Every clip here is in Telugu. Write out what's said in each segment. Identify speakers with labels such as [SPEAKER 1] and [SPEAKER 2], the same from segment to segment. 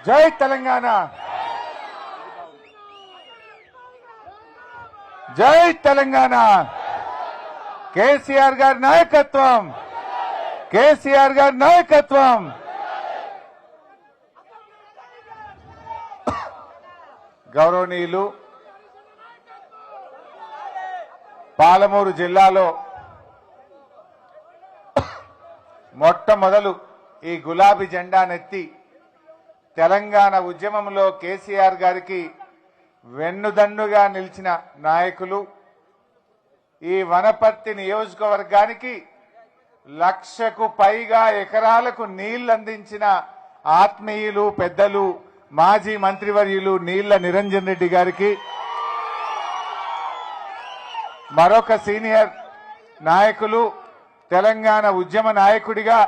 [SPEAKER 1] జై తెలంగాణ, జై తెలంగాణ. కేసీఆర్ గారి నాయకత్వం, కేసీఆర్ గారి నాయకత్వం. గౌరవనీయులు, పాలమూరు జిల్లాలో మొట్టమొదలు ఈ గులాబీ జెండానెత్తి తెలంగాణ ఉద్యమంలో కేసీఆర్ గారికి వెన్నుదన్నుగా నిలిచిన నాయకులు, ఈ వనపర్తి నియోజకవర్గానికి 1,00,000కు పైగా ఎకరాలకు నీళ్లందించిన ఆత్మీయులు, పెద్దలు, మాజీ మంత్రివర్యులు నీళ్ల నిరంజన్ రెడ్డి గారికి, మరొక సీనియర్ నాయకులు, తెలంగాణ ఉద్యమ నాయకుడిగా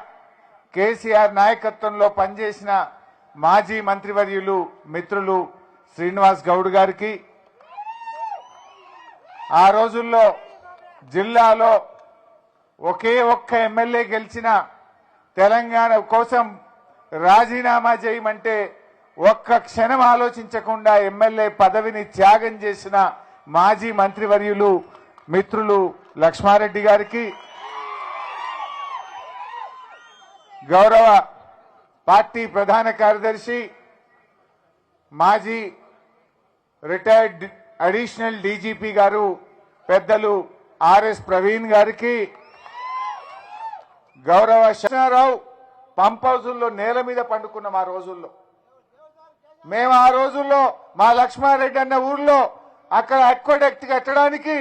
[SPEAKER 1] కేసీఆర్ నాయకత్వంలో పనిచేసిన మాజీ మంత్రివర్యులు మిత్రులు శ్రీనివాస్ గౌడ్ గారికి, ఆ రోజుల్లో జిల్లాలో ఒకే ఒక్క ఎమ్మెల్యే గెలిచిన, తెలంగాణ కోసం రాజీనామా చేయమంటే ఒక్క క్షణం ఆలోచించకుండా ఎమ్మెల్యే పదవిని త్యాగం చేసిన మాజీ మంత్రివర్యులు మిత్రులు లక్ష్మారెడ్డి గారికి, గౌరవ పార్టీ ప్రధాన కార్యదర్శి మాజీ రిటైర్డ్ అడిషనల్ డీజీపీ గారు పెద్దలు ఆర్ఎస్ ప్రవీణ్ గారికి, గౌరవ శరణరావు పంప్ హౌజుల్లో నేల మీద పండుకున్నాం. ఆ రోజుల్లో మేము ఆ రోజుల్లో మా లక్ష్మారెడ్డి అన్న ఊర్లో అక్కడ అక్వడక్ట్ కట్టడానికి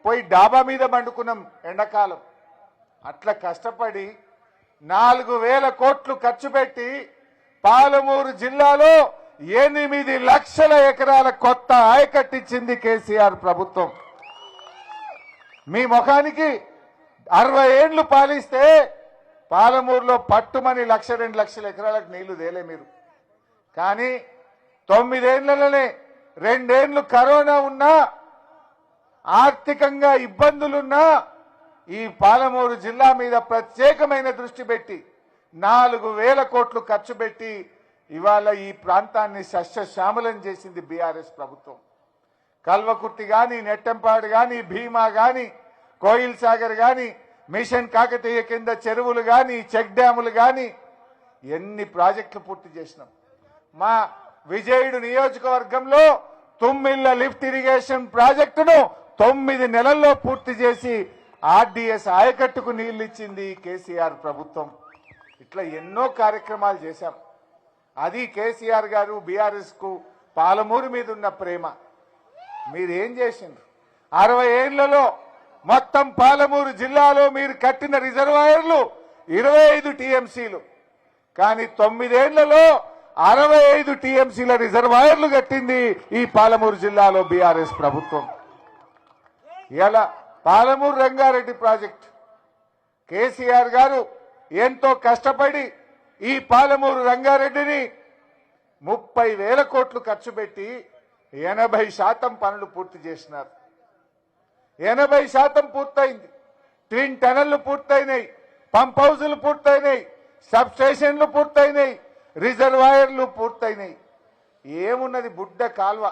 [SPEAKER 1] పోయి డాబా మీద పండుకున్నాం ఎండాకాలం. అట్లా కష్టపడి 4,000 కోట్లు ఖర్చు పెట్టి పాలమూరు జిల్లాలో 8 లక్షల ఎకరాల కొత్త ఆయకట్టించింది కేసీఆర్ ప్రభుత్వం. మీ ముఖానికి 60 ఏళ్లు పాలిస్తే పాలమూరులో పట్టుమని 1,00,000-2 లక్షల ఎకరాలకు నీళ్లు తేలే మీరు. కానీ 9 ఏళ్లలోనే 2 ఏళ్లు కరోనా ఉన్నా, ఆర్థికంగా ఇబ్బందులున్నా ఈ పాలమూరు జిల్లా మీద ప్రత్యేకమైన దృష్టి పెట్టి 4,000 కోట్లు ఖర్చు పెట్టి ఇవాళ ఈ ప్రాంతాన్ని సస్యశ్యామలం చేసింది బీఆర్ఎస్ ప్రభుత్వం. కల్వకుర్తి గాని, నెట్టంపాడు గాని, భీమా గాని, కోయిల్ సాగర్ గాని, మిషన్ కాకతీయ కింద చెరువులు గాని, చెక్ డ్యాములు గాని, ఎన్ని ప్రాజెక్టులు పూర్తి చేసినాం. మా విజయుడు నియోజకవర్గంలో తుమ్మిళ్ల లిఫ్ట్ ఇరిగేషన్ ప్రాజెక్టును 9 నెలల్లో పూర్తి చేసి ఆర్డీఎస్ ఆయకట్టుకు నీళ్లు ఇచ్చింది కేసీఆర్ ప్రభుత్వం. ఇట్లా ఎన్నో కార్యక్రమాలు చేశాం. అది కేసీఆర్ గారు బీఆర్ఎస్ కు పాలమూరు మీద ఉన్న ప్రేమ. మీరేం చేసిండ్రు? 60 ఏళ్లలో మొత్తం పాలమూరు జిల్లాలో మీరు కట్టిన రిజర్వాయర్లు 25 టీఎంసీలు, కానీ 9 ఏళ్లలో 65 టీఎంసీల రిజర్వాయర్లు కట్టింది ఈ పాలమూరు జిల్లాలో బీఆర్ఎస్ ప్రభుత్వం. ఇలా పాలమూరు రంగారెడ్డి ప్రాజెక్ట్ కేసీఆర్ గారు ఎంతో కష్టపడి ఈ పాలమూరు రంగారెడ్డిని 30,000 కోట్లు ఖర్చు పెట్టి 80% పనులు పూర్తి చేసినారు. 80% పూర్తయింది. ట్విన్ టనళ్లు పూర్తయినాయి, పంప్ హౌజులు పూర్తయినాయి, సబ్ స్టేషన్లు పూర్తయినాయి, రిజర్వాయర్లు పూర్తయినాయి. ఏమున్నది? బుడ్డ కాల్వ.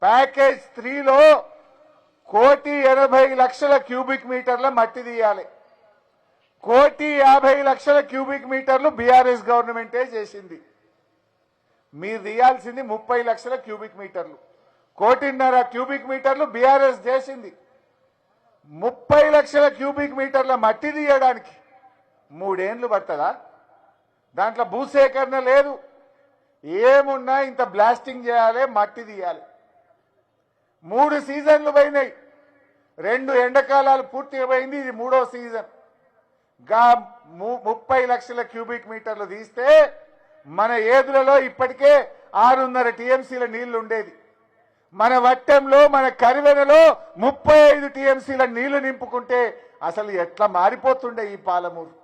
[SPEAKER 1] ప్యాకేజ్ 3లో 1,80,00,000 క్యూబిక్ మీటర్ల మట్టి తీయాలి. 1,50,00,000 క్యూబిక్ మీటర్లు బీఆర్ఎస్ గవర్నమెంటే చేసింది. మీరు తీయాల్సింది 30 లక్షల క్యూబిక్ మీటర్లు. 1,50,00,000 క్యూబిక్ మీటర్లు బీఆర్ఎస్ చేసింది. 30 లక్షల క్యూబిక్ మీటర్ల మట్టి తీయడానికి 3 ఏళ్లు పడుతుందా? దాంట్లో భూసేకరణ లేదు, ఏమున్నా ఇంత బ్లాస్టింగ్ చేయాలి, మట్టి తీయాలి. 3 సీజన్లు పోయినాయి. 2 ఎండాకాలాలు పూర్తిగా పోయింది, ఇది 3వ సీజన్. 30 లక్షల క్యూబిక్ మీటర్లు తీస్తే మన ఏదులలో ఇప్పటికే 6.5 టీఎంసీల నీళ్లు ఉండేది. మన వట్టెంలో, మన కరివెనలో 35 టీఎంసీల నీళ్లు నింపుకుంటే అసలు ఎట్లా మారిపోతుండే ఈ పాలమూరు.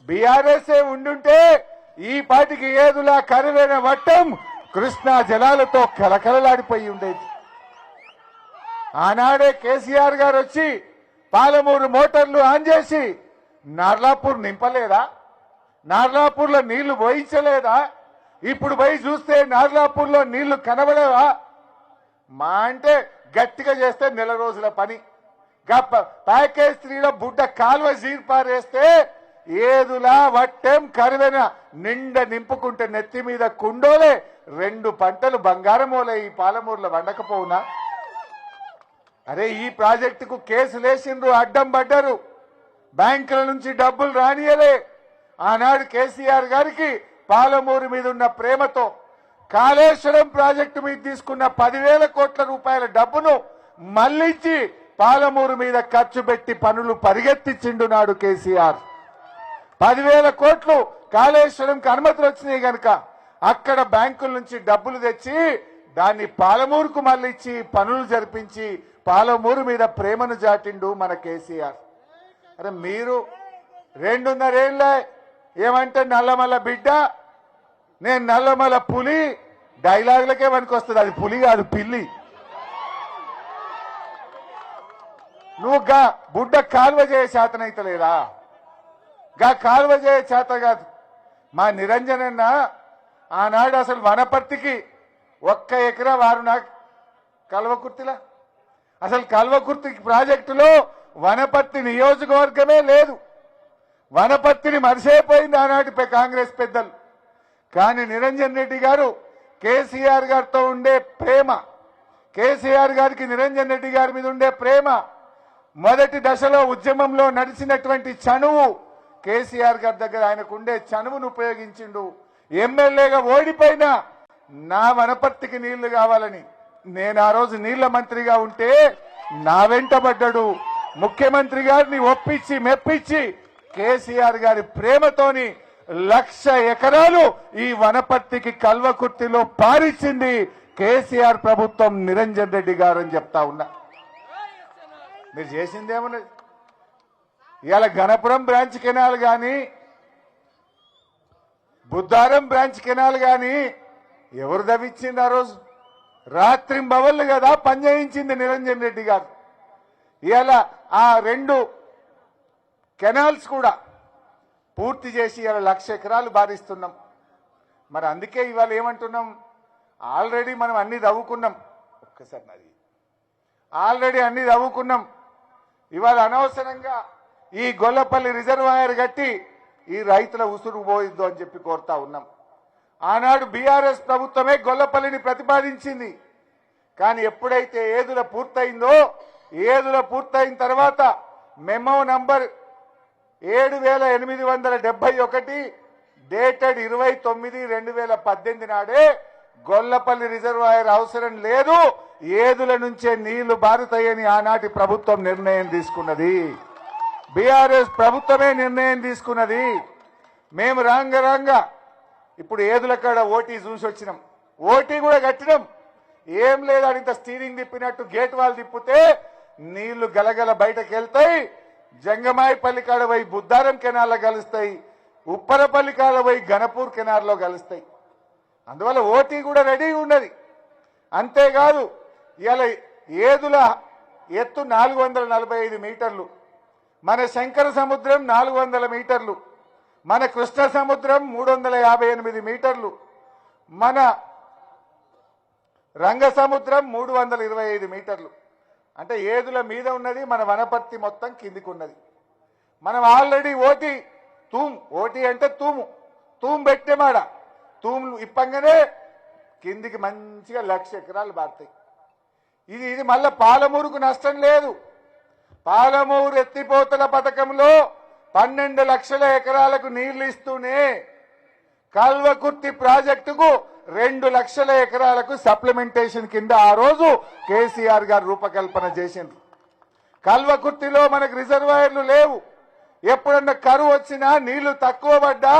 [SPEAKER 1] బీఆర్ఎస్ ఉండుంటే ఈ పాటికి ఏదులా కరివెన వట్టం కృష్ణా జలాలతో కలకలలాడిపోయి ఉండేది. ఆనాడే కేసీఆర్ గారు వచ్చి పాలమూరు మోటార్లు ఆన్ చేసి నార్లాపూర్ నింపలేదా? నార్లాపూర్లో నీళ్లు పోయించలేదా? ఇప్పుడు పోయి చూస్తే నార్లాపూర్లో నీళ్లు కనబడవా? మా అంటే గట్టిగా చేస్తే నెల రోజుల పని. ప్యాకేజ్ 3లో బుడ్డ కాలువ జీర్పారేస్తే ఏదులా వట్టెం కరువెన నిండ నింపుకుంటే నెత్తి మీద కుండోలే 2 పంటలు బంగారమోలే ఈ పాలమూరులో వండకపోవునా? అరే ఈ ప్రాజెక్టుకు కేసులేసిండ్రు, అడ్డం పడ్డారు, బ్యాంకుల నుంచి డబ్బులు రానియలే. ఆనాడు కేసీఆర్ గారికి పాలమూరు మీద ఉన్న ప్రేమతో కాళేశ్వరం ప్రాజెక్టు మీద తీసుకున్న 10,000 కోట్ల రూపాయల డబ్బును మళ్లించి పాలమూరు మీద ఖర్చు పెట్టి పనులు పరిగెత్తించిండు నాడు కేసీఆర్. 10,000 కోట్లు కాళేశ్వరంకి అనుమతులు వచ్చినాయి గనక అక్కడ బ్యాంకుల నుంచి డబ్బులు తెచ్చి దాన్ని పాలమూరుకు మళ్ళించి పనులు జరిపించి పాలమూరు మీద ప్రేమను జాటిండు మన కేసీఆర్. అరే మీరు 2.5 ఏళ్ళ ఏమంటే నల్లమల్ల బిడ్డ, నేను నల్లమల్ల పులి డైలాగులకే వస్తుంది. అది పులి కాదు, పిల్లి. నువ్వు గా బుడ్డ కాలువ చేయ చేతనైతలేదా? గా కాలువ చేయ చేత కాదు. మా నిరంజనన్న ఆనాడు అసలు వనపర్తికి 1 ఎకరా వారు నాకు కల్వకుర్తిలా, అసలు కల్వకుర్తి ప్రాజెక్టులో వనపర్తి నియోజకవర్గమే లేదు. వనపర్తిని మరిసైపోయింది ఆనాటి కాంగ్రెస్ పెద్దలు. కానీ నిరంజన్ రెడ్డి గారు కేసీఆర్ గారితో ఉండే ప్రేమ, కేసీఆర్ గారికి నిరంజన్ రెడ్డి గారి మీద ఉండే ప్రేమ, మొదటి దశలో ఉద్యమంలో నడిచినటువంటి చనువు, కేసీఆర్ గారి దగ్గర ఆయనకు ఉండే చనువును ఉపయోగించిండు. ఎమ్మెల్యేగా ఓడిపోయినా నా వనపర్తికి నీళ్లు కావాలని నేను ఆ రోజు నీళ్ల మంత్రిగా ఉంటే నా వెంటబడ్డాడు. ముఖ్యమంత్రి గారిని ఒప్పించి మెప్పించి కేసీఆర్ గారి ప్రేమతోని 1,00,000 ఎకరాలు ఈ వనపర్తికి కల్వకుర్తిలో పారిచ్చింది కేసీఆర్ ప్రభుత్వం, నిరంజన్ రెడ్డి గారు అని చెప్తా ఉన్నా. మీరు చేసిందేమన్నది? ఇవాళ గణపురం బ్రాంచ్ కెనాల్ గాని బుద్ధారం బ్రాంచ్ కెనాల్ గాని ఎవరు దవిచ్చింది? ఆ రోజు రాత్రింబవళ్ళు కదా పనిచేయించింది నిరంజన్ రెడ్డి గారు. ఇవాళ ఆ 2 కెనాల్స్ కూడా పూర్తి చేసి ఇవాళ 1,00,000 ఎకరాలు బారిస్తున్నాం. మరి అందుకే ఇవాళ ఏమంటున్నాం, ఆల్రెడీ మనం అన్ని తవ్వుకున్నాం. ఒక్కసారి నాది ఆల్రెడీ అన్ని తవ్వుకున్నాం. ఇవాళ అనవసరంగా ఈ గొల్లపల్లి రిజర్వాయర్ కట్టి ఈ రైతుల ఉసురు పోయిద్దు అని చెప్పి కోరుతా ఉన్నాం. ఆనాడు బీఆర్ఎస్ ప్రభుత్వమే గొల్లపల్లిని ప్రతిపాదించింది. కానీ ఎప్పుడైతే ఏదుల పూర్తయిందో, ఏదుల పూర్తయిన తర్వాత మెమో నంబర్ 7871 డేటెడ్ 29/2018 నాడే గొల్లపల్లి రిజర్వాయర్ అవసరం లేదు, ఏదుల నుంచే నీళ్లు బారుతాయని ఆనాటి ప్రభుత్వం నిర్ణయం తీసుకున్నది. బీఆర్ఎస్ ప్రభుత్వమే నిర్ణయం తీసుకున్నది. మేము రాంగ ఇప్పుడు ఏదుల కాడ ఓటీ చూసి వచ్చినాం, ఓటీ కూడా కట్టినాం. ఏం లేదు, అడింత స్టీరింగ్ తిప్పినట్టు గేట్ వాళ్ళు తిప్పితే నీళ్లు గలగల బయటకు వెళ్తాయి. జంగమాయిపల్లి కాడ పోయి బుద్ధారం కెనాల్లో కలుస్తాయి, ఉప్పరపల్లి కాడ పోయి గణపూర్ కెనాల్లో కలుస్తాయి. అందువల్ల ఓటీ కూడా రెడీగా ఉన్నది. అంతేకాదు ఇవాళ ఏదుల ఎత్తు 445 మీటర్లు, మన శంకర సముద్రం 400 మీటర్లు, మన కృష్ణ సముద్రం 358 మీటర్లు, మన రంగ సముద్రం 325 మీటర్లు. అంటే ఏదుల మీద ఉన్నది, మన వనపర్తి మొత్తం కిందికి ఉన్నది. మనం ఆల్రెడీ ఓటీ అంటే తూము పెట్టేమాడ, తూము ఇప్పంగానే కిందికి మంచిగా 1,00,000 ఎకరాలు బారుతాయి. ఇది మళ్ళా పాలమూరుకు నష్టం లేదు. పాలమూరు ఎత్తిపోతల పథకంలో 12 లక్షల ఎకరాలకు నీళ్లు ఇస్తూనే కల్వకుర్తి ప్రాజెక్టుకు 2 లక్షల ఎకరాలకు సప్లిమెంటేషన్ కింద ఆ రోజు కేసీఆర్ గారు రూపకల్పన చేసిండ్రు. కల్వకుర్తిలో మనకు రిజర్వాయర్లు లేవు. ఎప్పుడన్నా కరువు వచ్చినా నీళ్లు తక్కువ పడ్డా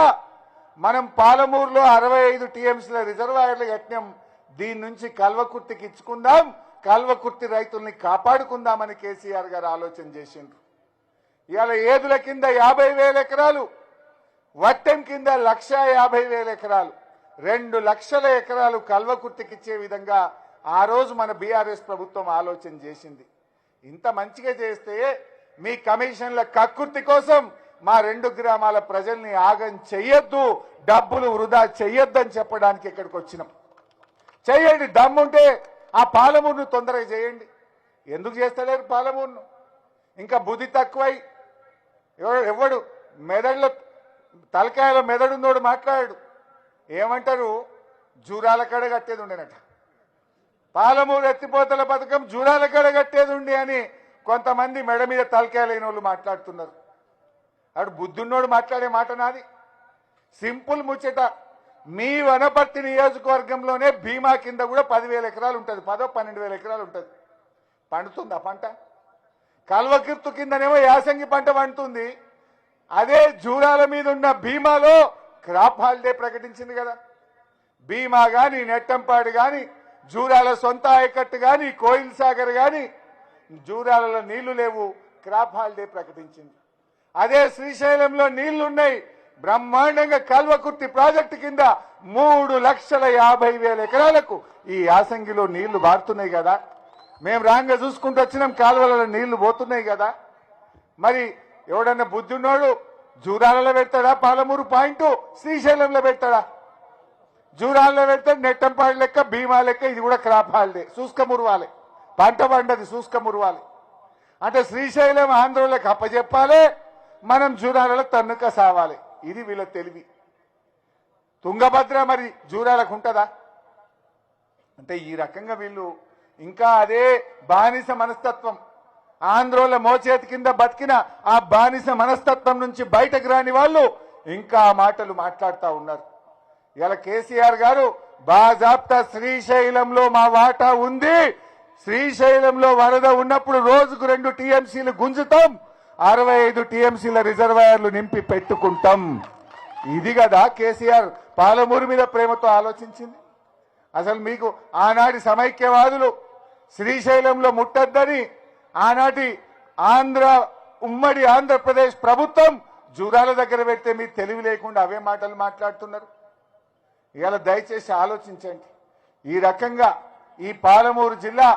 [SPEAKER 1] మనం పాలమూరులో 65 టీఎంసీల రిజర్వాయర్లు కట్టినాం. దీని నుంచి కల్వకుర్తికి ఇచ్చుకుందాం, కల్వకుర్తి రైతుల్ని కాపాడుకుందామని కేసీఆర్ గారు ఆలోచన చేసిండ్రు. ఇవాళ ఏదుల కింద 50,000 ఎకరాలు, వట్టెం కింద 1,50,000 ఎకరాలు, 2 లక్షల ఎకరాలు కల్వకుర్తికి ఇచ్చే విధంగా ఆ రోజు మన బీఆర్ఎస్ ప్రభుత్వం ఆలోచన చేసింది. ఇంత మంచిగా చేస్తే మీ కమిషన్ల కక్కుర్తి కోసం మా 2 గ్రామాల ప్రజల్ని ఆగం చెయ్యొద్దు, డబ్బులు వృధా చెయ్యొద్దని చెప్పడానికి ఇక్కడికి వచ్చినాం. చేయండి, దమ్ముంటే ఆ పాలమూరును తొందరగా చేయండి. ఎందుకు చేస్తలేరు పాలమూరును? ఇంకా బుద్ధి తక్కువై ఎవడు మెదడులో తలకాయలో మెదడున్నోడు మాట్లాడాడు. ఏమంటారు? జూరాల కడ కట్టేది ఉండేనట. పాలమూరు ఎత్తిపోతల పథకం జూరాల కడ కట్టేది ఉండి అని కొంతమంది మెడ మీద తలకాయలైన వాళ్ళు మాట్లాడుతున్నారు. అటు బుద్ధున్నోడు మాట్లాడే మాట నాది. సింపుల్ ముచ్చట. మీ వనపర్తి నియోజకవర్గంలోనే భీమా కింద కూడా 10,000 ఎకరాలు ఉంటుంది, 12,000 ఎకరాలు ఉంటుంది. పండుతుందా పంట? కల్వకిర్తు కిందనేమో యాసంగి పంట పండుతుంది. అదే జూరాల మీద ఉన్న భీమాలో క్రాప్ హాలిడే ప్రకటించింది కదా. భీమా గాని, నెట్టంపాడు గాని, జూరాల సొంత ఆయకట్టు గాని, కోయిల్ సాగర్ గాని, జూరాలలో నీళ్లు లేవు, క్రాప్ హాలిడే ప్రకటించింది. అదే శ్రీశైలంలో నీళ్లున్నాయి. బ్రహ్మాండంగా కల్వకుర్తి ప్రాజెక్టు కింద 3,50,000 ఎకరాలకు ఈ యాసంగిలో నీళ్లు బారుతున్నాయి కదా. మేము రాంగా చూసుకుంటూ వచ్చినాం, కాలువలలో నీళ్లు పోతున్నాయి కదా. మరి ఎవడన్నా బుద్ధున్నోడు జూరాలలో పెడతాడా పాలమూరు పాయింట్? శ్రీశైలంలో పెడతాడా? జూరాలలో పెడతాడు నెట్టంపాడు లెక్క, భీమా లెక్క. ఇది కూడా క్రాప్ హాలిడే, శుష్క మురవాలి, పంట పండది శుష్క మురవాలి. అంటే శ్రీశైలం ఆంధ్రోళ్ళకి అప్పచెప్పాలి, మనం జూరాలలో తన్నుక సావాలి. ఇది వీళ్ళ తెలివి. తుంగభద్ర మరి జూరాలకు ఉంటుందా? అంటే ఈ రకంగా వీళ్ళు ఇంకా అదే బానిస మనస్తత్వం, ఆంధ్రోల మోచేతి కింద బతికిన ఆ బానిస మనస్తత్వం నుంచి బయటకు రాని వాళ్ళు ఇంకా ఆ మాటలు మాట్లాడుతూ ఉన్నారు. ఇలా కేసీఆర్ గారు బాజాప్తా శ్రీశైలంలో మా వాటా ఉంది, శ్రీశైలంలో వరద ఉన్నప్పుడు రోజుకు 2 టీఎంసీలు గుంజుతాం, 65 టీఎంసీల రిజర్వాయర్లు నింపి పెట్టుకుంటాం. ఇది కదా కేసీఆర్ పాలమూరు మీద ప్రేమతో ఆలోచించింది. అసలు మీకు ఆనాటి సమైక్యవాదులు శ్రీశైలంలో ముట్టద్దని ఆనాటి ఉమ్మడి ఆంధ్రప్రదేశ్ ప్రభుత్వం జూరాల దగ్గర పెడితే మీరు తెలివి లేకుండా అవే మాటలు మాట్లాడుతున్నారు. ఇవాళ దయచేసి ఆలోచించండి. ఈ రకంగా ఈ పాలమూరు జిల్లా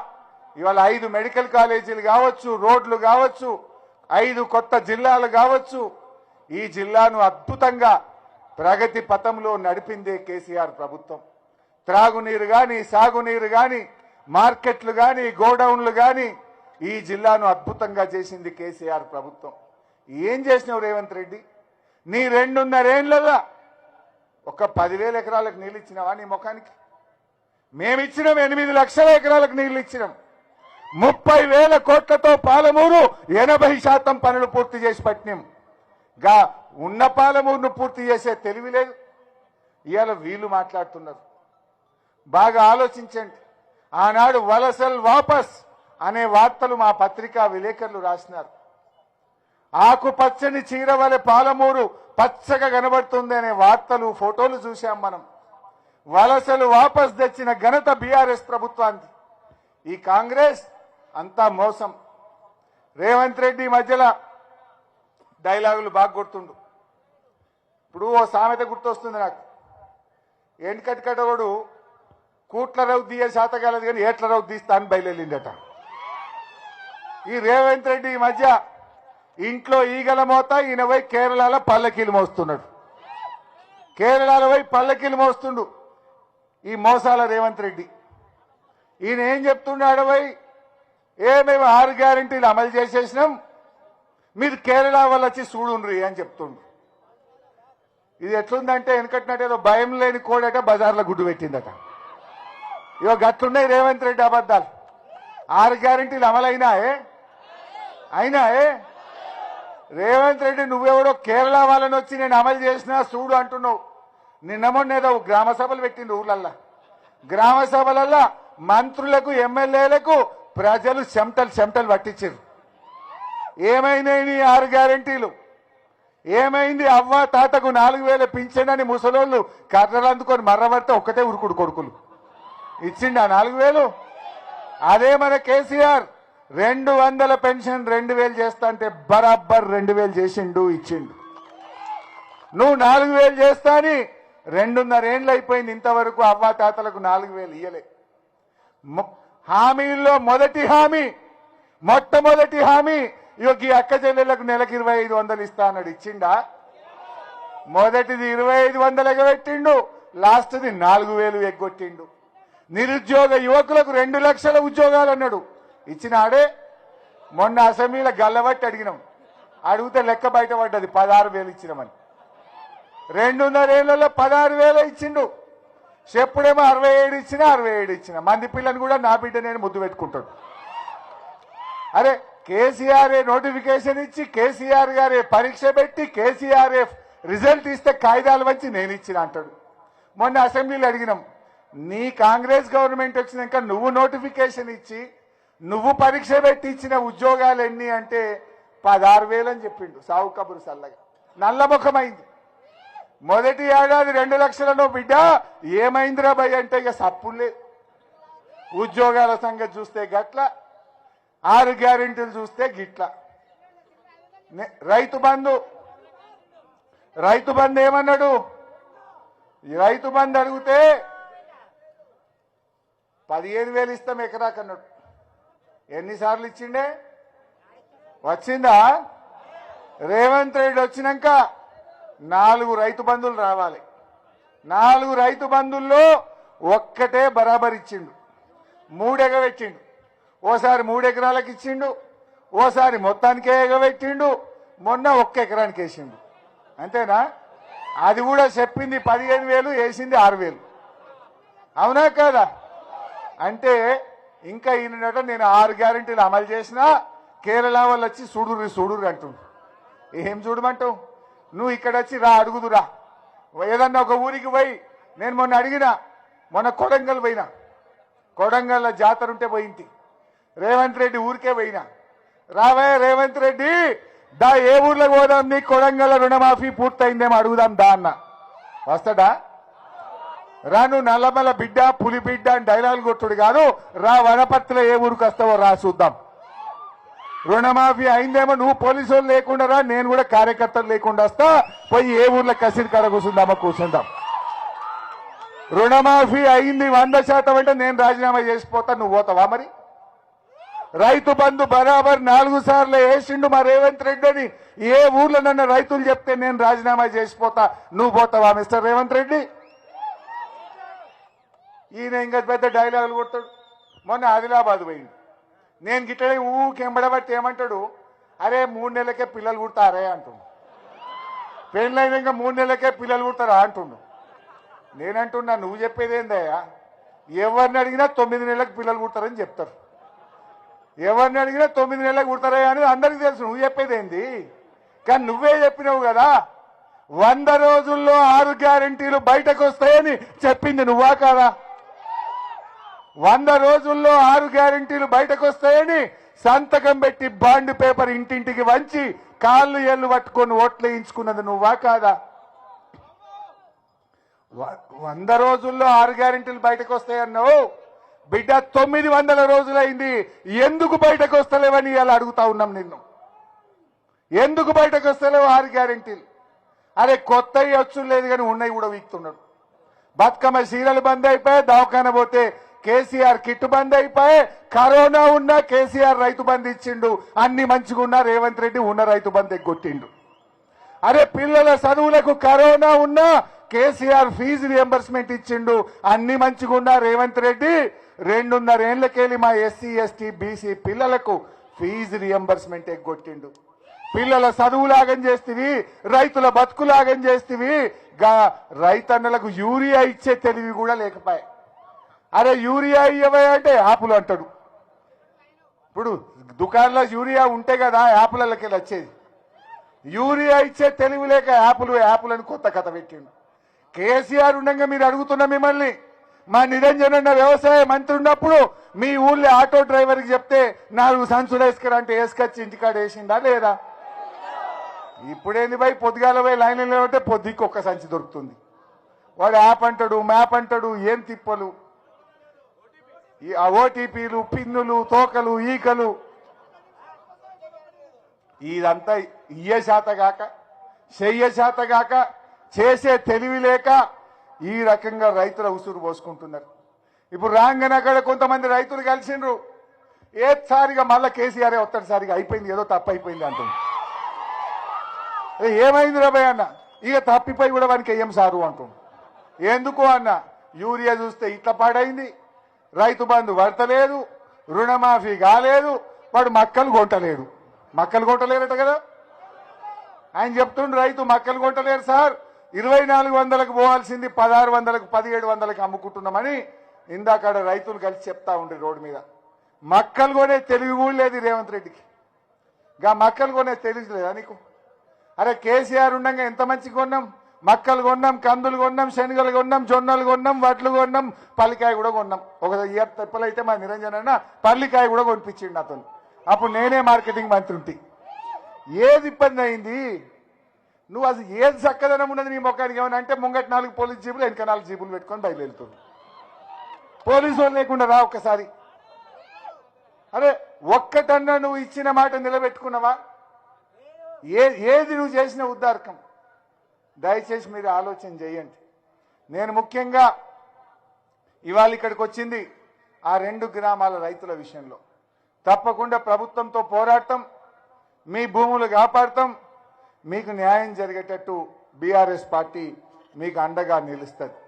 [SPEAKER 1] ఇవాళ 5 మెడికల్ కాలేజీలు కావచ్చు, రోడ్లు కావచ్చు, 5 కొత్త జిల్లాలు కావచ్చు, ఈ జిల్లాను అద్భుతంగా ప్రగతి పథంలో నడిపిందే కేసీఆర్ ప్రభుత్వం. త్రాగునీరు గాని, సాగునీరు గాని, మార్కెట్లు గాని, గోడౌన్లు గాని ఈ జిల్లాను అద్భుతంగా చేసింది కేసీఆర్ ప్రభుత్వం. ఏం చేసినావు రేవంత్ రెడ్డి? నీ 2.5 ఏళ్లలో ఒక 10,000 ఎకరాలకు నీళ్ళు ఇచ్చినావా నీ ముఖానికి? మేమిచ్చినాం 8 లక్షల ఎకరాలకు నీళ్లు ఇచ్చినాం. 30,000 కోట్లతో పాలమూరు 80% పనులు పూర్తి చేసి పట్టినాం. గా ఉన్న పాలమూరును పూర్తి చేసే తెలివి లేదు. ఇవాళ వీళ్ళు మాట్లాడుతున్నారు. బాగా ఆలోచించండి. ఆనాడు వలసల్ వాపస్ అనే వార్తలు మా పత్రికా విలేకరులు రాసినారు. ఆకుపచ్చని చీర వలె పాలమూరు పచ్చగా కనబడుతుంది అనే వార్తలు, ఫోటోలు చూశాం మనం. వలసలు వాపస్ తెచ్చిన ఘనత బీఆర్ఎస్ ప్రభుత్వానికి. ఈ కాంగ్రెస్ అంతా మోసం. రేవంత్ రెడ్డి మధ్యలో డైలాగులు బాగా గుర్తుండు. ఇప్పుడు ఓ సామెత గుర్తొస్తుంది నాకు. ఎండికట్టుకటోడు కూట్ల రవ్వు తీయ శాత కాలేదు కానీ ఏట్ల రవ్వు తీస్తా అని బయలుదేరిందట. ఈ రేవంత్ రెడ్డి ఈ మధ్య ఇంట్లో ఈగల మోత, ఈయన పోయి కేరళలో పల్లకీలు మోస్తున్నాడు. కేరళలో పోయి పల్లకీలు మోస్తుండు ఈ మోసాల రేవంత్ రెడ్డి. ఈయన ఏం చెప్తున్నాడు? పోయి మేము 6 గ్యారెంటీలు అమలు చేసేసినాం, మీరు కేరళ వాళ్ళు వచ్చి చూడుండ్రి అని చెప్తుండ్రు. ఇది ఎట్లుందంటే వెనకట్టినట్టు ఏదో భయం లేని కోడట బజార్లో గుడ్డు పెట్టిందట. ఇవో గట్లున్నాయి రేవంత్ రెడ్డి అబద్ధాలు. 6 గ్యారెంటీలు అమలైనాయే అయినాయే. రేవంత్ రెడ్డి నువ్వెవడో కేరళ వాళ్ళని వచ్చి నేను అమలు చేసినా చూడు అంటున్నావు. నిన్న మొన్న ఏదో గ్రామ సభలు పెట్టిండు ఊళ్ళల్లా. గ్రామ సభలల్లా మంత్రులకు, ఎమ్మెల్యేలకు ప్రజలు చెమటలు పట్టించారు. ఏమైనాయి 6 గ్యారెంటీలు? ఏమైంది? అవ్వ తాతకు 4,000 పింఛన్ అని ముసలోళ్ళు కర్రలు అందుకొని మర్రబడితే ఒక్కటే ఉరుకుడు కొడుకులు ఇచ్చిండా 4,000? అదే మన కేసీఆర్ 200 పెన్షన్ 2,000 చేస్తా అంటే బరాబర్ 2,000 చేసిండు, ఇచ్చిండు. నువ్వు 4,000 చేస్తా అని 2.5 ఏళ్ళు అయిపోయింది, ఇంతవరకు అవ్వ తాతలకు 4,000 ఇయ్యలే. హామీల్లో మొట్టమొదటి హామీ ఈ అక్క చెల్లెళ్లకు నెలకు 2500 ఇస్తా అన్నాడు. ఇచ్చిండా? మొదటిది 2500 ఎగబెట్టిండు, లాస్ట్ది 4000 ఎగ్గొట్టిండు. నిరుద్యోగ యువకులకు 2 లక్షల ఉద్యోగాలు అన్నాడు. ఇచ్చినాడే? మొన్న అసెంబ్లీలో గల్లబట్టి అడిగినాం, అడిగితే లెక్క బయటపడ్డది 16,000 ఇచ్చినామని. 2.5 ఏళ్లలో 16,000 ఇచ్చిండు. చెప్పుడేమో 67 ఇచ్చినా 67 ఇచ్చిన. మంది పిల్లని కూడా నా బిడ్డ నేను ముద్దు పెట్టుకుంటాడు. అరే కేసీఆర్ నోటిఫికేషన్ ఇచ్చి, కేసీఆర్ గారే పరీక్ష పెట్టి, కేసీఆర్ రిజల్ట్ ఇస్తే కాగితాలు వచ్చి నేను ఇచ్చిన అంటాడు. మొన్న అసెంబ్లీలో అడిగినాం, నీ కాంగ్రెస్ గవర్నమెంట్ వచ్చినాక నువ్వు నోటిఫికేషన్ ఇచ్చి నువ్వు పరీక్ష పెట్టి ఇచ్చిన ఉద్యోగాలు ఎన్ని అంటే 16,000 అని చెప్పిండు. సావు కబురు సల్లగా నల్లముఖమైంది. మొదటి ఏడాది 2 లక్షలను బిడ్డ ఏమైందిరా భయ్ అంటే ఇక సప్పులే. ఉద్యోగాల సంగతి చూస్తే గట్ల, 6 గ్యారెంటీలు చూస్తే గిట్ల. రైతు బంధు ఏమన్నాడు? రైతు బంధు అడిగితే 15,000 ఇస్తాం ఎకరాకన్నాడు. ఎన్నిసార్లు ఇచ్చిండే? వచ్చిందా? రేవంత్ రెడ్డి వచ్చినాక 4 రైతు బంధువులు రావాలి. 4 రైతు బంధువుల్లో ఒక్కటే బరాబర్ ఇచ్చిండు. 3 ఎగబెట్టిండు. ఓసారి 3 ఎకరాలకు ఇచ్చిండు, ఓసారి మొత్తానికే ఎగబెట్టిండు, మొన్న 1 ఎకరానికి వేసిండు. అంతేనా? అది కూడా చెప్పింది 15,000, వేసింది 6,000. అవునా కాదా? అంటే ఇంకా ఈయనట నేను 6 గ్యారెంటీలు అమలు చేసినా కేరళ వాళ్ళు వచ్చి చూడుర్రి అంటుండు. ఏం చూడమంటావు? నువ్వు ఇక్కడ వచ్చి రా, అడుగుదురా. ఏదన్నా ఒక ఊరికి పోయి, నేను మొన్న కొడంగల్ పోయినా, కొడంగల్ జాతర ఉంటే పోయింది. రేవంత్ రెడ్డి ఊరికే పోయినా. రావే రేవంత్ రెడ్డి, దా ఏ ఊర్లో పోదాం, నీ కొడంగల్ రుణమాఫీ పూర్తయిందేమో అడుగుదాం దా అన్న. వస్తాడా? రాను నల్లమల బిడ్డ, పులి బిడ్డ అని డైలాగ్ కొట్టుడు కాదు. రా, వనపర్తిలో ఏ ఊరికి వస్తావో రా చూద్దాం. రుణమాఫీ అయిందేమో, నువ్వు పోలీసు వాళ్ళు లేకుండా రా, నేను కూడా కార్యకర్తలు లేకుండా వస్తా. పోయి ఏ ఊర్లో కసిరి కాడ కూర్చుందాం. రుణమాఫీ అయింది 100% అంటే నేను రాజీనామా చేసిపోతా. నువ్వు పోతావా? మరి రైతు బంధు బరాబర్ 4 సార్లు వేసిండు మా రేవంత్ రెడ్డి అని ఏ ఊర్లో నన్ను రైతులు చెప్తే నేను రాజీనామా చేసిపోతా. నువ్వు పోతావా మిస్టర్ రేవంత్ రెడ్డి? ఈయన ఇంకా పెద్ద డైలాగులు కొడతాడు. మొన్న ఆదిలాబాద్ పోయింది. నేను గిట్లనే ఊకెంబడబట్టి ఏమంటాడు, అరే 3 నెలలకే పిల్లలు పుడతారే అంటుండు. పెళ్ళైనాక 3 నెలలకే పిల్లలు పుడతారా అంటుండు. నేనంటున్నా, నువ్వు చెప్పేది ఏందయ్యా? ఎవరిని అడిగినా 9 నెలలకు పిల్లలు పుడతారని చెప్తారు. ఎవరిని అడిగినా 9 నెలలకు పుడతారా అని అందరికీ తెలుసు. నువ్వు చెప్పేది ఏంది? కానీ నువ్వే చెప్పినావు కదా, 100 రోజుల్లో 6 గ్యారెంటీలు బయటకు వస్తాయని చెప్పింది నువ్వా కాదా? 100 రోజుల్లో 6 గ్యారెంటీలు బయటకు వస్తాయని సంతకం పెట్టి బాండ్ పేపర్ ఇంటింటికి వంచి కాళ్ళు ఏళ్లు పట్టుకొని ఓట్లు వేయించుకున్నది నువ్వా కాదా? 100 రోజుల్లో 6 గ్యారెంటీలు బయటకు వస్తాయన్నావు బిడ్డ. 900 రోజులైంది, ఎందుకు బయటకు వస్తలేవని ఇలా అడుగుతా ఉన్నాం నిన్ను. ఎందుకు బయటకు వస్తలేవు 6 గ్యారెంటీలు? అరే కొత్తవి వచ్చు లేదు కానీ ఉన్నాయి కూడా వీక్తున్నాడు. బతుకమ్మ చీరలు బంద్ అయిపోయాయి, దవాఖాన పోతే కేసీఆర్ కిట్టు బంద్ అయిపోయి, కరోనా ఉన్నా కేసీఆర్ రైతు బంద్ ఇచ్చిండు. అన్ని మంచిగా ఉన్నా రేవంత్ రెడ్డి ఉన్న రైతు బంద్ ఎగ్గొట్టిండు. అరే పిల్లల చదువులకు కరోనా ఉన్నా కేసీఆర్ ఫీజు రియంబర్స్మెంట్ ఇచ్చిండు. అన్ని మంచిగా ఉన్నా రేవంత్ రెడ్డి 2.5 ఏళ్లకెళ్ళి మా ఎస్సీ ఎస్టీ బీసీ పిల్లలకు ఫీజు రియంబర్స్మెంట్ ఎగ్గొట్టిండు. పిల్లల చదువులాగం చేస్తేవి, రైతుల బతుకులాగం చేస్తేవి, రైతన్నలకు యూరియా ఇచ్చే తెలివి కూడా లేకపోయా. అరే యూరియా ఇవ్వవే అంటే యాపులు అంటాడు. ఇప్పుడు దుకాణంలో యూరియా ఉంటే కదా యాపులకి వచ్చేది. యూరియా ఇచ్చే తెలివి లేక యాపులని కొత్త కథ పెట్టిండు. కేసీఆర్ ఉండగా మీరు అడుగుతున్నా మిమ్మల్ని, మా నిరంజన్ అన్న వ్యవసాయ మంత్రి ఉన్నప్పుడు మీ ఊళ్ళో ఆటో డ్రైవర్కి చెప్తే 4 సంచులు వేసుకురా అంటే వేసుకొచ్చి ఇంటికాడ వేసిందా లేదా? ఇప్పుడేంది భయ్, పొద్దుగాల పోయి లైన్లో ఉంటే పొద్దుకి ఒక్క సంచి దొరుకుతుంది. వాడు యాప్ అంటాడు, మ్యాప్ అంటాడు, ఏం తిప్పలు. ఈ ఓటీపీలు, పిన్నులు, తోకలు, ఈకలు, ఇదంతా ఇయ్య శాతగాక చెయ్య శాతగాక చేసే తెలివి లేక ఈ రకంగా రైతుల ఉసురు పోసుకుంటున్నారు. ఇప్పుడు రాంగన అక్కడ కొంతమంది రైతులు కలిసిండ్రు. ఏసారిగా మళ్ళా కేసీఆర్ వస్తాడు సారిగా అయిపోయింది ఏదో తప్పు అయిపోయింది అంటుంది. ఏమైంది రాబాయ్ అన్న ఇక తప్పిపోయి కూడా వానికి ఏం సారు అంటుంది. ఎందుకు అన్న యూరియా చూస్తే ఇట్లా పాడైంది, రైతు బంధు పడతలేదు, రుణమాఫీ కాలేదు, వాడు మక్కలు కొంటలేడు. మక్కలు కొంటలేరట కదా ఆయన చెప్తుండ్రు, రైతు మక్కలు కొంటలేరు సార్, 2400కు పోవాల్సింది 1600కు 1700కు అమ్ముకుంటున్నామని ఇందాక రైతులు కలిసి చెప్తా ఉండ్రి రోడ్డు మీద. మక్కలు కొనే తెలివి కూడా లేదు రేవంత్ రెడ్డికి. గా మక్కలు కొనే తెలివి లేదా నీకు? అరే కేసీఆర్ ఉండగా ఎంత మంచి కొన్నాం, మక్కలు కొన్నాం, కందులు కొన్నాం, శనగలు కొన్నాం, జొన్నలు కొన్నాం, వడ్లు కొన్నాం, పల్లికాయ కూడా కొన్నాం. ఒక ఇయర్ తెప్పలైతే మా నిరంజన్ అన్న పల్లికాయ కూడా కొనిపించిండు అతను. అప్పుడు నేనే మార్కెటింగ్ మంత్రి ఉంటే. ఏది ఇబ్బంది అయింది? నువ్వు అసలు ఏది చక్కదనం ఉన్నది నీ మొక్కానికి ఏమన్నా అంటే ముంగట 4 పోలీసు జీబులు వెనక 4 జీబులు పెట్టుకొని బయలుదేరుతుంది. పోలీసు వాళ్ళు లేకుండా రా ఒక్కసారి. అరే ఒక్కటన్నా నువ్వు ఇచ్చిన మాట నిలబెట్టుకున్నావా? ఏది నువ్వు చేసిన ఉద్దారకం? దయచేసి మీరు ఆలోచన చేయండి. నేను ముఖ్యంగా ఇవాళ ఇక్కడికి వచ్చింది ఆ 2 గ్రామాల రైతుల విషయంలో. తప్పకుండా ప్రభుత్వంతో పోరాటం, మీ భూములు కాపాడతాం, మీకు న్యాయం జరిగేటట్టు బీఆర్ఎస్ పార్టీ మీకు అండగా నిలుస్తుంది.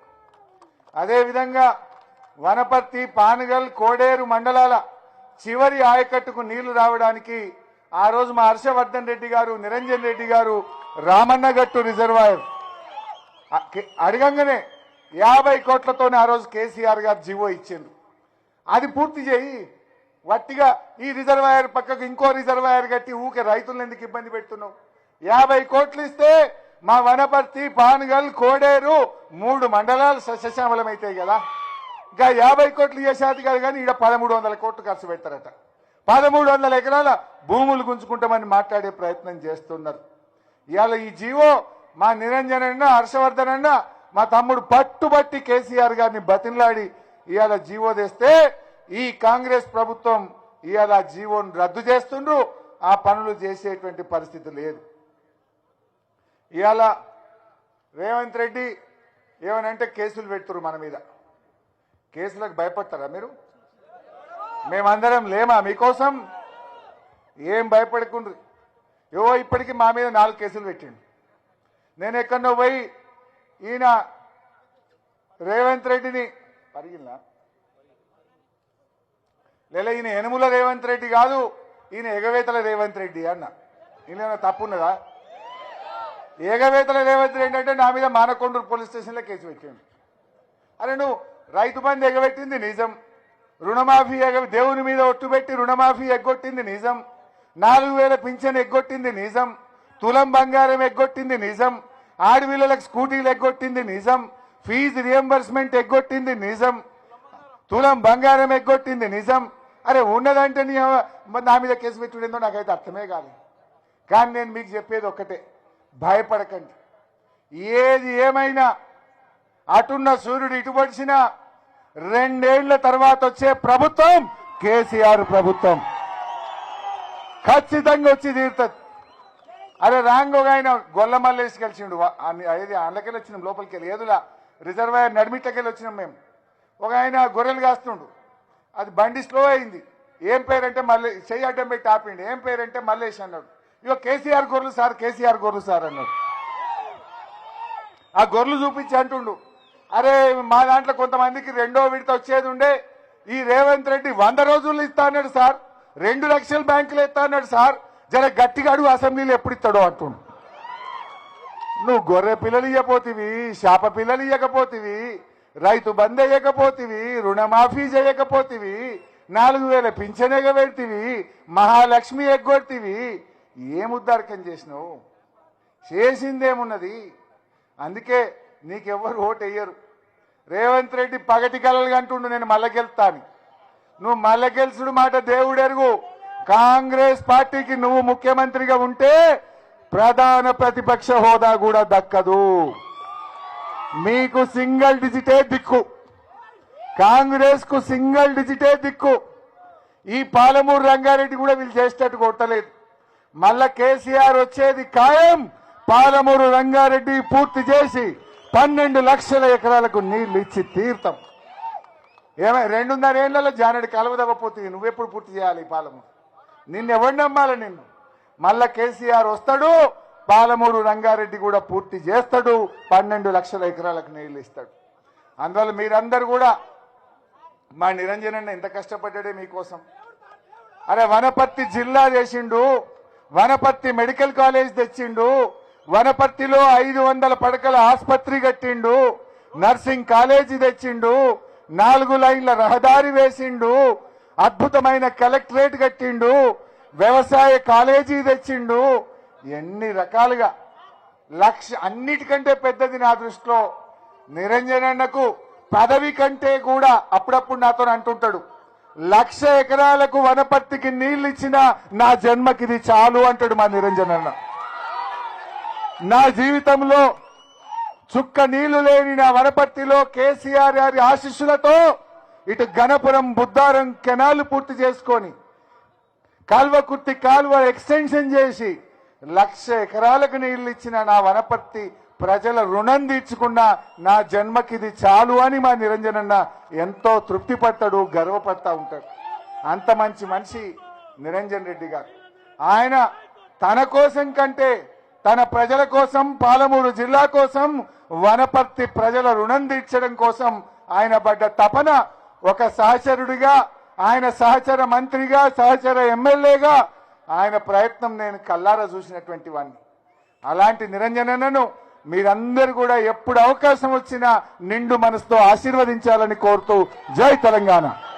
[SPEAKER 1] అదేవిధంగా వనపర్తి, పానగల్, కోడేరు మండలాల చివరి ఆయకట్టుకు నీళ్లు రావడానికి ఆ రోజు మా హర్షవర్ధన్ రెడ్డి గారు, నిరంజన్ రెడ్డి గారు రామన్నగట్టు రిజర్వాయర్ అడగంగానే 50 కోట్లతోనే ఆ రోజు కేసీఆర్ గారు జీవో ఇచ్చిండ్రు. అది పూర్తి చేయి. వట్టిగా ఈ రిజర్వాయర్ పక్కకు ఇంకో రిజర్వాయర్ కట్టి ఊకే రైతులను ఎందుకు ఇబ్బంది పెడుతున్నావు? 50 కోట్లు ఇస్తే మా వనపర్తి, పానగల్, కోడేరు 3 మండలాలు సస్యశ్యామలం అవుతాయి కదా. ఇంకా 50 కోట్లు చేసేది కాదు కానీ ఈడ 1300 కోట్లు ఖర్చు పెడతారట. 1300 ఎకరాల భూములు గుంజుకుంటామని మాట్లాడే ప్రయత్నం చేస్తున్నారు. ఇవాళ ఈ జీవో మా నిరంజన్ అన్న, హర్షవర్ధన్ అన్న, మా తమ్ముడు పట్టుబట్టి కేసీఆర్ గారిని బతిన్లాడి ఇవాళ జీవో తెస్తే ఈ కాంగ్రెస్ ప్రభుత్వం ఇవాళ జీవోను రద్దు చేస్తుండ్రు. ఆ పనులు చేసేటువంటి పరిస్థితి లేదు. ఇవాళ రేవంత్ రెడ్డి ఏమనంటే కేసులు పెడుతున్నారు మన మీద. కేసులకు భయపడతారా మీరు? మేమందరం లేమా మీకోసం? ఏం భయపడకుండ్రి. ఇప్పటికీ మా మీద 4 కేసులు పెట్టిండు. నేను ఎక్కడో పోయి ఈయన రేవంత్ రెడ్డిని పరిగిలా లేదా ఈయన యనుమల రేవంత్ రెడ్డి కాదు, ఈయన ఎగవేతల రేవంత్ రెడ్డి అన్న. ఈయన తప్పున్నదా? ఎగవేతల రేవంత్ రెడ్డి అంటే నా మీద మానకొండూరు పోలీస్ స్టేషన్లో కేసు పెట్టిండు. అరే నువ్వు రైతు బంధు ఎగబెట్టింది నిజం, రుణమాఫీ దేవుని మీద ఒట్టు పెట్టి రుణమాఫీ ఎగ్గొట్టింది నిజం, 4000 పింఛన్ ఎగ్గొట్టింది నిజం, తులం బంగారం ఎగ్గొట్టింది నిజం, ఆడపిల్లలకు స్కూటీలు ఎగ్గొట్టింది నిజం, ఫీజు రియంబర్స్మెంట్ ఎగ్గొట్టింది నిజం, తులం బంగారం ఎగ్గొట్టింది నిజం. అరే ఉన్నదంటే నా మీద కేసు పెట్టుడేందో నాకైతే అర్థమే కాదు. కానీ నేను మీకు చెప్పేది ఒక్కటే, భయపడకండి. ఏది ఏమైనా అటున్న సూర్యుడు ఇటు పడిచినా 2 ఏళ్ల తర్వాత వచ్చే ప్రభుత్వం కేసీఆర్ ప్రభుత్వం ఖచ్చితంగా వచ్చి తీరుతుంది. అరే రాంగ్ ఒక ఆయన గొల్లమల్లేసి కలిసిండు. అది అందులోకెళ్ళి వచ్చినాం, లోపలికి వెళ్ళి ఏదులా రిజర్వాయర్ నడిమిట్లకెళ్ళి వచ్చినాం మేము. ఒక ఆయన గొర్రెలు కాస్తుండు, అది బండి స్లో అయింది. ఏం పేరంటే మళ్ళీ చెయ్యి అడ్డం పెట్టి ఆపిండు. ఏం పేరంటే మల్లేష్ అన్నాడు. ఇగో కేసీఆర్ గొర్రెలు సార్, కేసీఆర్ గొర్రెలు సార్ అన్నాడు. ఆ గొర్రెలు చూపించి అంటుండు, అరే మా దాంట్లో కొంతమందికి 2వ విడత వచ్చేది ఉండే, ఈ రేవంత్ రెడ్డి 100 రోజుల్లో ఇస్తా అన్నాడు సార్, 2 లక్షల బ్యాంకులు ఇస్తా అన్నాడు సార్, జర గట్టిగా అడుగు అసెంబ్లీలో ఎప్పుడు ఇస్తాడో అంటుండు. నువ్వు గొర్రె పిల్లలు ఇవ్వపోతివి, శాప పిల్లలు ఇవ్వకపోతివి, రైతు బంద్ వేయకపోతివి, రుణమాఫీ చేయకపోతివి, 4000 పింఛన్ ఎగబెడితివి, మహాలక్ష్మి ఎగ్గొడితివి. ఏం ఉద్దారకం చేసినావు? చేసిందేమున్నది? అందుకే నీకెవ్వరు ఓటు వేయరు. రేవంత్ రెడ్డి పగటి కలలు అంటుండు నేను మళ్ళా గెలుస్తాను. నువ్వు మళ్ళా గెలుచుడు మాట దేవుడెరుగు. కాంగ్రెస్ పార్టీకి నువ్వు ముఖ్యమంత్రిగా ఉంటే ప్రధాన ప్రతిపక్ష హోదా కూడా దక్కదు. మీకు సింగిల్ డిజిటే దిక్కు, కాంగ్రెస్ కు సింగిల్ డిజిటే దిక్కు. ఈ పాలమూరు రంగారెడ్డి కూడా వీళ్ళు చేసేటట్టు కొట్టలేదు. మళ్ళా కేసీఆర్ వచ్చేది ఖాయం. పాలమూరు రంగారెడ్డి పూర్తి చేసి 12 లక్షల ఎకరాలకు నీళ్లు ఇచ్చి తీర్థం. ఏమై 2.5 ఏళ్లలో జానడి కలవదవ్వపోతుంది. నువ్వెప్పుడు పూర్తి చేయాలి ఈ పాలమూరు? నిన్నెవరు నమ్మాలి నిన్ను? మళ్ళా కేసీఆర్ వస్తాడు, పాలమూరు రంగారెడ్డి కూడా పూర్తి చేస్తాడు, 12 లక్షల ఎకరాలకు నీళ్లు ఇస్తాడు. అందువల్ల మీరందరూ కూడా మా నిరంజన్ ఎంత కష్టపడ్డాడే మీకోసం. అరే వనపర్తి జిల్లా చేసిండు, వనపర్తి మెడికల్ కాలేజ్ తెచ్చిండు, వనపర్తిలో 500 పడకల ఆసుపత్రి కట్టిండు, నర్సింగ్ కాలేజీ తెచ్చిండు, 4 లైన్ల రహదారి వేసిండు, అద్భుతమైన కలెక్టరేట్ కట్టిండు, వ్యవసాయ కాలేజీ తెచ్చిండు. ఎన్ని రకాలుగా అన్నిటికంటే పెద్దది నా దృష్టిలో నిరంజన్ అన్నకు పదవి కంటే కూడా అప్పుడప్పుడు నాతో అంటుంటాడు, 1,00,000 ఎకరాలకు వనపర్తికి నీళ్లు ఇచ్చిన నా జన్మకిది చాలు అంటాడు మా నిరంజన్ అన్న. నా జీవితంలో చుక్క నీళ్లు లేని నా వనపర్తిలో కేసీఆర్ గారి ఆశీస్సులతో ఇటు గణపురం బుద్ధారం కెనాల్ పూర్తి చేసుకొని కాల్వకుర్తి కాల్వ ఎక్స్టెన్షన్ చేసి 1,00,000 ఎకరాలకు నీళ్లు ఇచ్చిన నా వనపర్తి ప్రజల రుణం తీర్చుకున్న నా జన్మకిది చాలు అని మా నిరంజన్ అన్న ఎంతో తృప్తి పడతాడు, గర్వపడతా ఉంటాడు. అంత మంచి మనిషి నిరంజన్ రెడ్డి గారు. ఆయన తన కోసం కంటే తన ప్రజల కోసం, పాలమూరు జిల్లా కోసం, వనపర్తి ప్రజల రుణం తీర్చడం కోసం ఆయన పడ్డ తపన ఒక సహచరుడిగా, ఆయన సహచర మంత్రిగా, సహచర ఎమ్మెల్యేగా ఆయన ప్రయత్నం నేను కల్లారా చూసినటువంటి వాడిని. అలాంటి నిరంజనన్నను మీరందరూ కూడా ఎప్పుడు అవకాశం వచ్చినా నిండు మనసుతో ఆశీర్వదించాలని కోరుతూ జై తెలంగాణ.